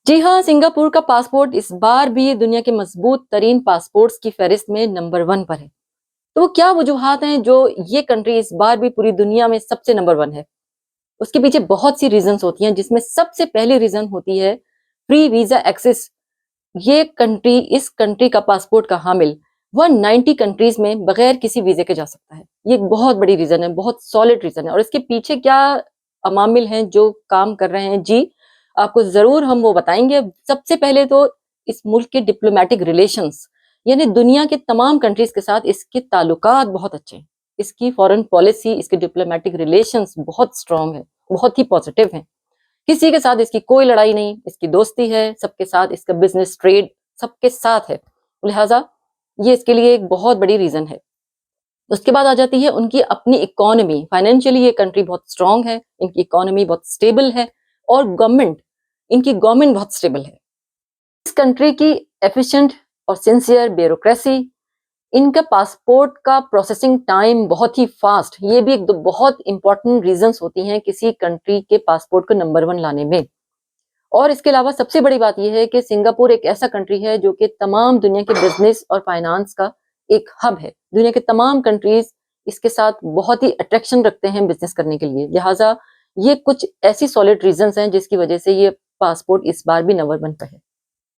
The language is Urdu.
جی ہاں، سنگاپور کا پاسپورٹ اس بار بھی دنیا کے مضبوط ترین پاسپورٹس کی فہرست میں نمبر 1 پر ہے۔ تو وہ کیا وجوہات ہیں جو یہ کنٹری اس بار بھی پوری دنیا میں سب سے نمبر 1 ہے؟ اس کے پیچھے بہت سی ریزنز ہوتی ہیں، جس میں سب سے پہلی ریزن ہوتی ہے فری ویزا ایکسس۔ اس کنٹری کا پاسپورٹ کا حامل 190 کنٹریز میں بغیر کسی ویزے کے جا سکتا ہے۔ یہ ایک بہت بڑی ریزن ہے، بہت سالڈ ریزن ہے، اور اس کے پیچھے کیا عوامل ہیں جو کام کر رہے ہیں، جی آپ کو ضرور ہم وہ بتائیں گے۔ سب سے پہلے تو اس ملک کے ڈپلومیٹک ریلیشنز، یعنی دنیا کے تمام کنٹریز کے ساتھ اس کے تعلقات بہت اچھے ہیں۔ اس کی فورن پالیسی، اس کے ڈپلومیٹک ریلیشنز بہت اسٹرانگ ہے، بہت ہی پازیٹیو ہیں۔ کسی کے ساتھ اس کی کوئی لڑائی نہیں، اس کی دوستی ہے، سب کے ساتھ اس کا بزنس ٹریڈ سب کے ساتھ ہے، لہٰذا یہ اس کے لیے ایک بہت بڑی ریزن ہے۔ اس کے بعد آ جاتی ہے ان کی اپنی اکانومی۔ فائنینشلی یہ کنٹری بہت اسٹرانگ ہے، ان کی اکانومی بہت اسٹیبل ہے، اور ان کی گورنمنٹ بہت اسٹیبل ہے۔ اس کنٹری کی ایفیشینٹ اور سنسیئر بیوروکریسی، ان کا پاسپورٹ کا پروسیسنگ ٹائم بہت ہی فاسٹ، یہ بھی ایک دو بہت امپورٹنٹ ریزنز ہوتی ہیں کسی کنٹری کے پاسپورٹ کو نمبر 1 لانے میں۔ اور اس کے علاوہ سب سے بڑی بات یہ ہے کہ سنگاپور ایک ایسا کنٹری ہے جو کہ تمام دنیا کے بزنس اور فائنانس کا ایک ہب ہے۔ دنیا کے تمام کنٹریز اس کے ساتھ بہت ہی اٹریکشن رکھتے ہیں بزنس کرنے کے لیے، لہٰذا یہ کچھ ایسی سالڈ ریزنز ہیں جس کی وجہ سے یہ پاسپورٹ اس بار بھی نمبر 1 پہ ہے۔